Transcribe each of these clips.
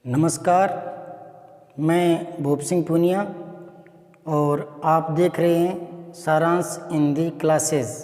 नमस्कार, मैं भूप सिंह पूनिया और आप देख रहे हैं सारांश हिंदी क्लासेस।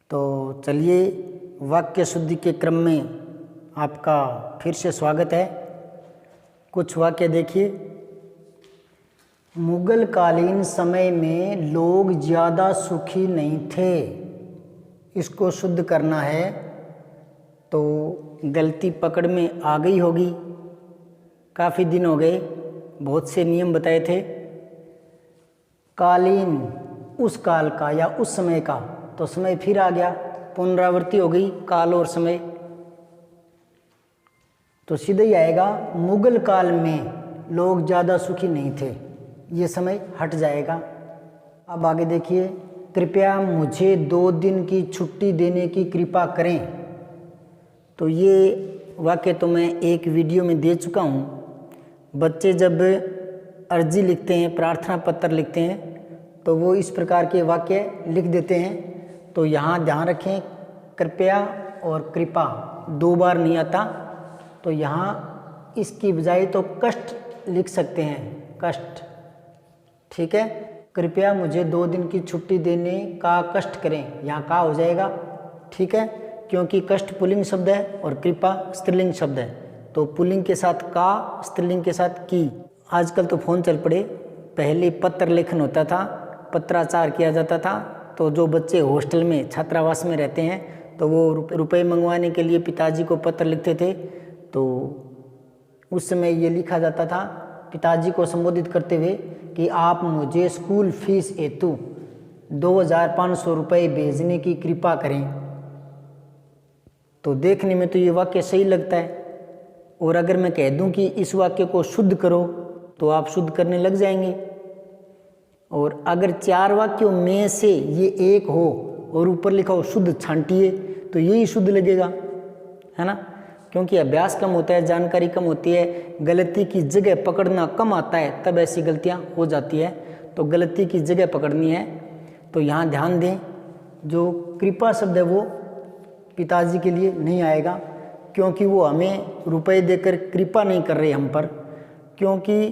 तो चलिए, वाक्य शुद्धि के क्रम में आपका फिर से स्वागत है। कुछ वाक्य देखिए। मुगल कालीन समय में लोग ज़्यादा सुखी नहीं थे। इसको शुद्ध करना है तो गलती पकड़ में आ गई होगी। काफ़ी दिन हो गए, बहुत से नियम बताए थे। कालीन उस काल का या उस समय का, तो समय फिर आ गया, पुनरावृत्ति हो गई काल और समय, तो सीधे ही आएगा मुगल काल में लोग ज़्यादा सुखी नहीं थे। ये समय हट जाएगा। अब आगे देखिए। कृपया मुझे 2 दिन की छुट्टी देने की कृपा करें। तो ये वाक्य तो मैं एक वीडियो में दे चुका हूँ। बच्चे जब अर्जी लिखते हैं, प्रार्थना पत्र लिखते हैं, तो वो इस प्रकार के वाक्य लिख देते हैं। तो यहाँ ध्यान रखें, कृपया और कृपा 2 बार नहीं आता। तो यहाँ इसकी बजाय तो कष्ट लिख सकते हैं, कष्ट। ठीक है, कृपया मुझे 2 दिन की छुट्टी देने का कष्ट करें, यहाँ का हो जाएगा। ठीक है, क्योंकि कष्ट पुल्लिंग शब्द है और कृपा स्त्रीलिंग शब्द है, तो पुल्लिंग के साथ का, स्त्रीलिंग के साथ की। आजकल तो फ़ोन चल पड़े, पहले पत्र लेखन होता था, पत्राचार किया जाता था। तो जो बच्चे हॉस्टल में, छात्रावास में रहते हैं, तो वो रुपए मंगवाने के लिए पिताजी को पत्र लिखते थे। तो उस समय ये लिखा जाता था पिताजी को संबोधित करते हुए कि आप मुझे स्कूल फीस हेतु 2500 रुपये भेजने की कृपा करें। तो देखने में तो ये वाक्य सही लगता है, और अगर मैं कह दूं कि इस वाक्य को शुद्ध करो, तो आप शुद्ध करने लग जाएंगे। और अगर 4 वाक्यों में से ये एक हो और ऊपर लिखा हो शुद्ध छांटिए, तो यही शुद्ध लगेगा, है ना। क्योंकि अभ्यास कम होता है, जानकारी कम होती है, गलती की जगह पकड़ना कम आता है, तब ऐसी गलतियां हो जाती है। तो गलती की जगह पकड़नी है। तो यहाँ ध्यान दें, जो कृपा शब्द है वो पिताजी के लिए नहीं आएगा, क्योंकि वो हमें रुपए देकर कृपा नहीं कर रहे हम पर। क्योंकि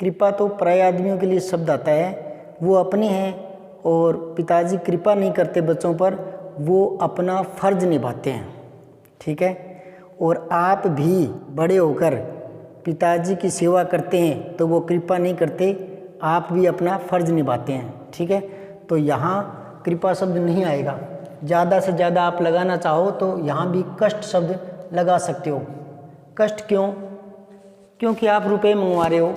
कृपा तो पराये आदमियों के लिए शब्द आता है, वो अपने हैं, और पिताजी कृपा नहीं करते बच्चों पर, वो अपना फर्ज निभाते हैं। ठीक है, और आप भी बड़े होकर पिताजी की सेवा करते हैं, तो वो कृपा नहीं करते, आप भी अपना फर्ज निभाते हैं। ठीक है, तो यहाँ कृपा शब्द नहीं आएगा। ज़्यादा से ज़्यादा आप लगाना चाहो तो यहाँ भी कष्ट शब्द लगा सकते हो। कष्ट क्यों? क्योंकि आप रुपए मंगवा रहे हो,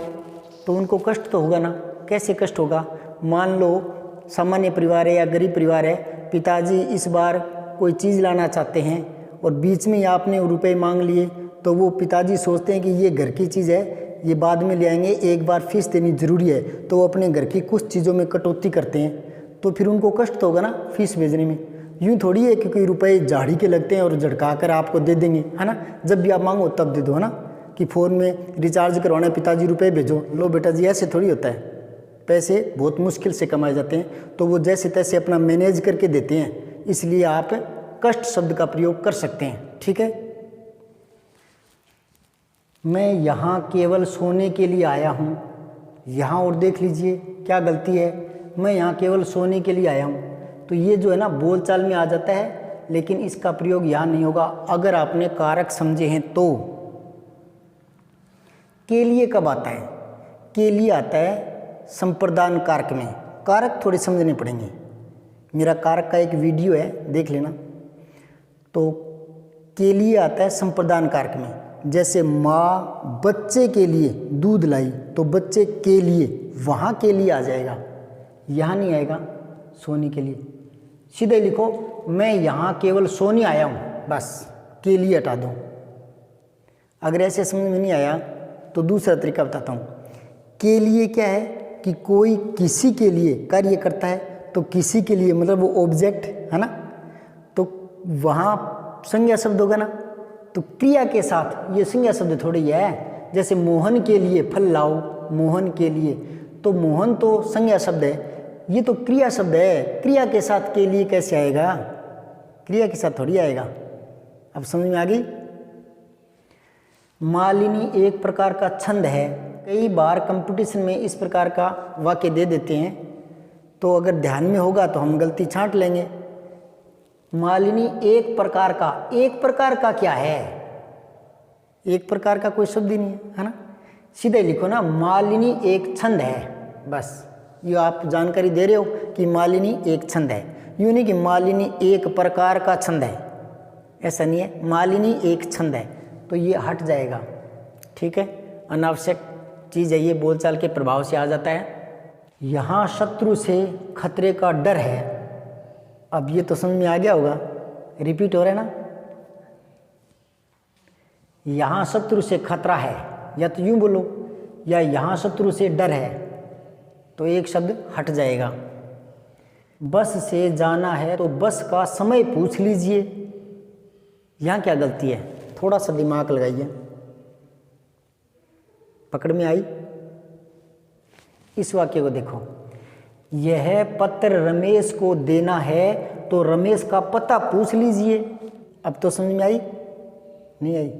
तो उनको कष्ट तो होगा ना। कैसे कष्ट होगा? मान लो सामान्य परिवार है या गरीब परिवार है, पिताजी इस बार कोई चीज़ लाना चाहते हैं और बीच में ही आपने रुपए मांग लिए, तो वो पिताजी सोचते हैं कि ये घर की चीज़ है, ये बाद में ले आएंगे, एक बार फीस देनी ज़रूरी है, तो वो अपने घर की कुछ चीज़ों में कटौती करते हैं। तो फिर उनको कष्ट तो होगा ना फीस भेजने में। यूँ थोड़ी है कि कोई रुपए झाड़ी के लगते हैं और झटका कर आपको दे देंगे, है ना। जब भी आप मांगो तब दे दो, है ना। कि फ़ोन में रिचार्ज करवाना है, पिताजी रुपए भेजो, लो बेटा जी, ऐसे थोड़ी होता है। पैसे बहुत मुश्किल से कमाए जाते हैं, तो वो जैसे तैसे अपना मैनेज करके देते हैं। इसलिए आप कष्ट शब्द का प्रयोग कर सकते हैं। ठीक है, मैं यहाँ केवल सोने के लिए आया हूँ। यहाँ और देख लीजिए क्या गलती है, मैं यहाँ केवल सोने के लिए आया हूँ। तो ये जो है ना बोलचाल में आ जाता है, लेकिन इसका प्रयोग यहाँ नहीं होगा अगर आपने कारक समझे हैं तो। के लिए कब आता है? के लिए आता है संप्रदान कारक में। कारक थोड़े समझने पड़ेंगे, मेरा कारक का एक वीडियो है, देख लेना। तो के लिए आता है संप्रदान कारक में। जैसे माँ बच्चे के लिए दूध लाई, तो बच्चे के लिए, वहाँ के लिए आ जाएगा, यहाँ नहीं आएगा सोने के लिए। सीधे लिखो, मैं यहाँ केवल सोने आया हूँ, बस के लिए हटा दो। अगर ऐसे समझ में नहीं आया तो दूसरा तरीका बताता हूँ। के लिए क्या है कि कोई किसी के लिए कार्य करता है, तो किसी के लिए मतलब वो ऑब्जेक्ट है ना, तो वहाँ संज्ञा शब्द होगा ना। तो क्रिया के साथ ये संज्ञा शब्द थोड़ी है। जैसे मोहन के लिए फल लाओ, मोहन के लिए, तो मोहन तो संज्ञा शब्द है, ये तो क्रिया शब्द है। क्रिया के साथ के लिए कैसे आएगा? क्रिया के साथ थोड़ी आएगा। अब समझ में आ गई। मालिनी एक प्रकार का छंद है। कई बार कंपटीशन में इस प्रकार का वाक्य दे देते हैं, तो अगर ध्यान में होगा तो हम गलती छांट लेंगे। मालिनी एक प्रकार का, एक प्रकार का क्या है? एक प्रकार का कोई शब्द ही नहीं है ना। सीधे लिखो ना, मालिनी एक छंद है, बस ये आप जानकारी दे रहे हो कि मालिनी एक छंद है। यूँ नहीं कि मालिनी एक प्रकार का छंद है, ऐसा नहीं है, मालिनी एक छंद है, तो ये हट जाएगा। ठीक है, अनावश्यक चीज़ है ये, बोलचाल के प्रभाव से आ जाता है। यहाँ शत्रु से खतरे का डर है। अब ये तो समझ में आ गया होगा, रिपीट हो रहा है ना। यहाँ शत्रु से खतरा है, या तो यूं बोलो, या यहाँ शत्रु से डर है, तो एक शब्द हट जाएगा। बस से जाना है तो बस का समय पूछ लीजिए। यहाँ क्या गलती है? थोड़ा सा दिमाग लगाइए। पकड़ में आई? इस वाक्य को देखो, यह पत्र रमेश को देना है तो रमेश का पता पूछ लीजिए। अब तो समझ में आई? नहीं आई?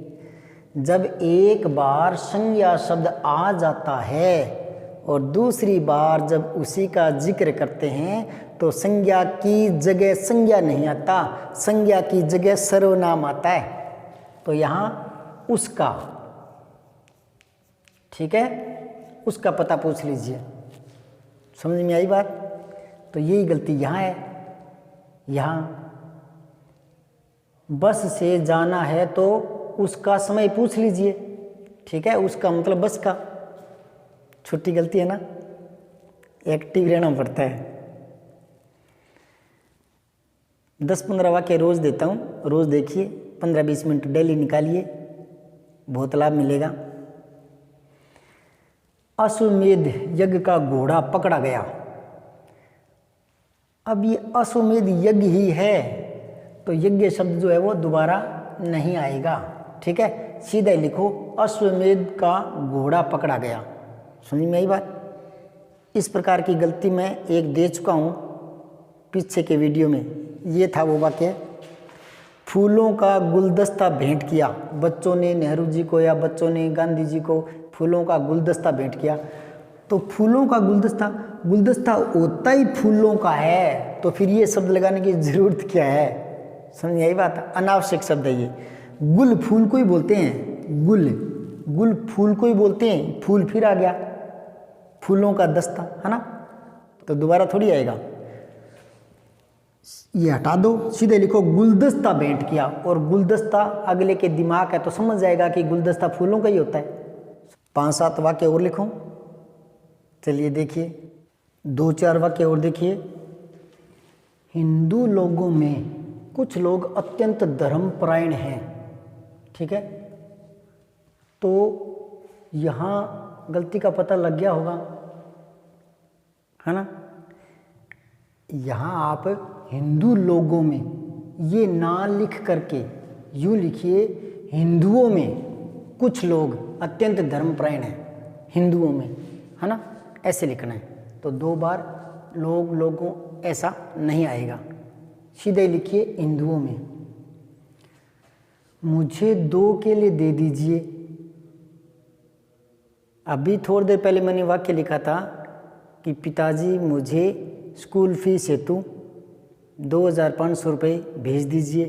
जब एक बार संज्ञा शब्द आ जाता है और दूसरी बार जब उसी का जिक्र करते हैं तो संज्ञा की जगह संज्ञा नहीं आता, संज्ञा की जगह सर्वनाम आता है। तो यहाँ उसका, ठीक है, उसका पता पूछ लीजिए। समझ में आई बात? तो यही गलती यहाँ है। यहाँ बस से जाना है तो उसका समय पूछ लीजिए। ठीक है, उसका मतलब बस का। छोटी गलती है ना, एक्टिव रहना पड़ता है। 10-15 वाक्य रोज देता हूँ, रोज देखिए, 15-20 मिनट डेली निकालिए, बहुत लाभ मिलेगा। अश्वमेध यज्ञ का घोड़ा पकड़ा गया। अब ये अश्वमेध यज्ञ ही है, तो यज्ञ शब्द जो है वो दोबारा नहीं आएगा। ठीक है, सीधा लिखो, अश्वमेध का घोड़ा पकड़ा गया। समझ में आई बात? इस प्रकार की गलती मैं एक दे चुका हूँ पीछे के वीडियो में। ये था वो वाक्य, फूलों का गुलदस्ता भेंट किया। बच्चों ने नेहरू जी को या बच्चों ने गांधी जी को फूलों का गुलदस्ता भेंट किया। तो फूलों का गुलदस्ता, गुलदस्ता होता ही फूलों का है, तो फिर ये शब्द लगाने की जरूरत क्या है? समझ आई बात? अनावश्यक शब्द है ये। गुल फूल को ही बोलते हैं, गुल गुल फूल को ही बोलते हैं, फूल फिर आ गया, फूलों का दस्ता, है ना, तो दोबारा थोड़ी आएगा। ये हटा दो, सीधे लिखो गुलदस्ता भेंट किया, और गुलदस्ता अगले के दिमाग है तो समझ जाएगा कि गुलदस्ता फूलों का ही होता है। 5-7 वाक्य और लिखो। चलिए देखिए, 2-4 वाक्य और देखिए। हिंदू लोगों में कुछ लोग अत्यंत धर्मपरायण हैं। ठीक है, तो यहाँ गलती का पता लग गया होगा, है ना। यहाँ आप हिंदू लोगों में ये ना लिख करके यूँ लिखिए, हिंदुओं में कुछ लोग अत्यंत धर्मपरायण हैं, हिंदुओं में, है ना, ऐसे लिखना है। तो 2 बार लोग, लोगों ऐसा नहीं आएगा, सीधे लिखिए हिंदुओं में। मुझे 2 केले दे दीजिए। अभी थोड़ी देर पहले मैंने वाक्य लिखा था कि पिताजी मुझे स्कूल फीस हेतु 2,500 रुपये भेज दीजिए।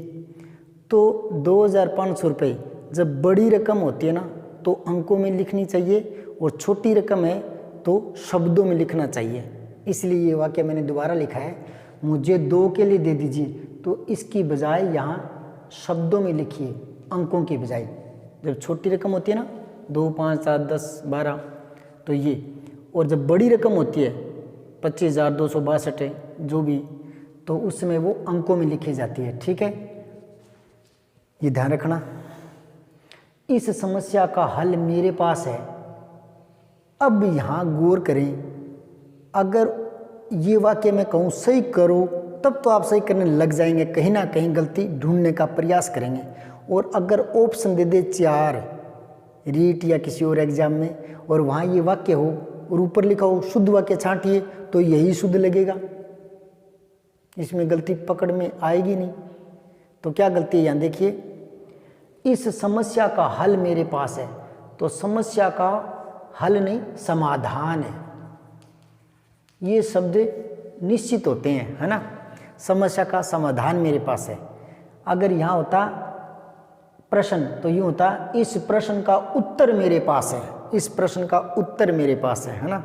तो 2,500 रुपये जब बड़ी रकम होती है ना तो अंकों में लिखनी चाहिए, और छोटी रकम है तो शब्दों में लिखना चाहिए। इसलिए ये वाक्य मैंने दोबारा लिखा है, मुझे 2 केले दे दीजिए, तो इसकी बजाय यहाँ शब्दों में लिखिए, अंकों की बजाय। जब छोटी रकम होती है ना 2, 5, 7, 10, 12, तो ये, और जब बड़ी रकम होती है 25,262 है जो भी, तो उस समय वो अंकों में लिखी जाती है। ठीक है, ये ध्यान रखना। इस समस्या का हल मेरे पास है। अब यहाँ गौर करें, अगर ये वाक्य मैं कहूँ सही करो तब तो आप सही करने लग जाएंगे, कहीं ना कहीं गलती ढूंढने का प्रयास करेंगे। और अगर ऑप्शन दे दे 4 रीट या किसी और एग्जाम में, और वहाँ ये वाक्य हो और ऊपर लिखा हो शुद्ध वाक्य छांटिए, तो यही शुद्ध लगेगा, इसमें गलती पकड़ में आएगी नहीं। तो क्या गलती है यहाँ देखिए, इस समस्या का हल मेरे पास है। तो समस्या का हल नहीं, समाधान है। ये शब्द निश्चित होते हैं, है ना। समस्या का समाधान मेरे पास है। अगर यहाँ होता प्रश्न तो यूँ होता इस प्रश्न का उत्तर मेरे पास है, इस प्रश्न का उत्तर मेरे पास है ना।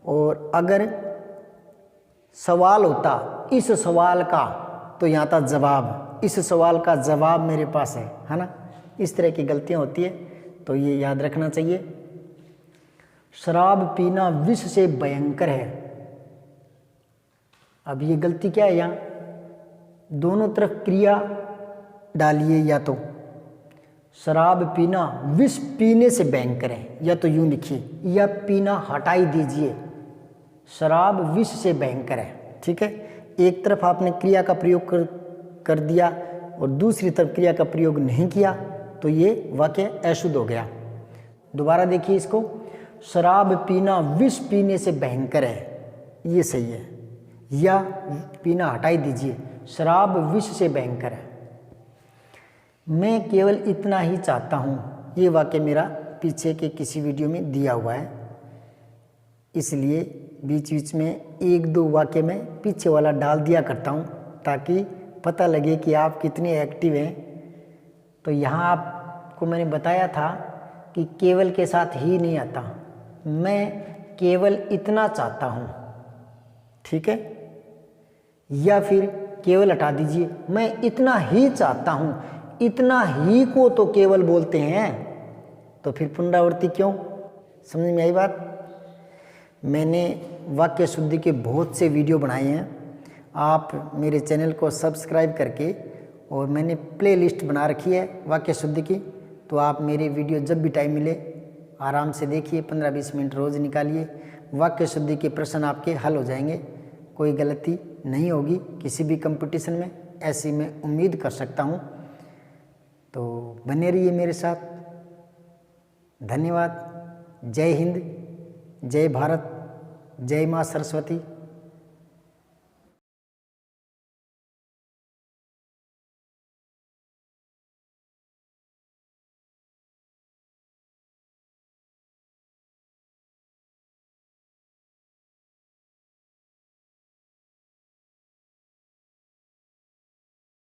और अगर सवाल होता इस सवाल का, तो यहाँ था जवाब, इस सवाल का जवाब मेरे पास है ना। इस तरह की गलतियाँ होती है, तो ये याद रखना चाहिए। शराब पीना विष से भयंकर है। अब ये गलती क्या है, यहाँ दोनों तरफ क्रिया डालिए, या तो शराब पीना विष पीने से भयंकर है, या तो यूँ लिखिए, या पीना हटाई दीजिए, शराब विष से भयंकर है। ठीक है, एक तरफ आपने क्रिया का प्रयोग कर दिया और दूसरी तरफ क्रिया का प्रयोग नहीं किया, तो ये वाक्य अशुद्ध हो गया। दोबारा देखिए इसको, शराब पीना विष पीने से भयंकर है, ये सही है, या पीना हटाई दीजिए, शराब विष से भयंकर है। मैं केवल इतना ही चाहता हूँ, ये वाक्य मेरा पीछे के किसी वीडियो में दिया हुआ है, इसलिए बीच बीच में एक दो वाक्य में पीछे वाला डाल दिया करता हूँ, ताकि पता लगे कि आप कितने एक्टिव हैं। तो यहाँ आपको मैंने बताया था कि केवल के साथ ही नहीं आता, मैं केवल इतना चाहता हूँ। ठीक है, या फिर केवल हटा दीजिए, मैं इतना ही चाहता हूँ, इतना ही को तो केवल बोलते हैं, तो फिर पुनरावृत्ति क्यों? समझ में आई बात? मैंने वाक्य शुद्धि के बहुत से वीडियो बनाए हैं, आप मेरे चैनल को सब्सक्राइब करके, और मैंने प्लेलिस्ट बना रखी है वाक्य शुद्धि की, तो आप मेरे वीडियो जब भी टाइम मिले आराम से देखिए, 15-20 मिनट रोज़ निकालिए, वाक्य शुद्धि के प्रश्न आपके हल हो जाएंगे, कोई गलती नहीं होगी किसी भी कंपटीशन में, ऐसी मैं उम्मीद कर सकता हूँ। तो बने रहिए मेरे साथ। धन्यवाद। जय हिंद, जय भारत, जय माँ सरस्वती।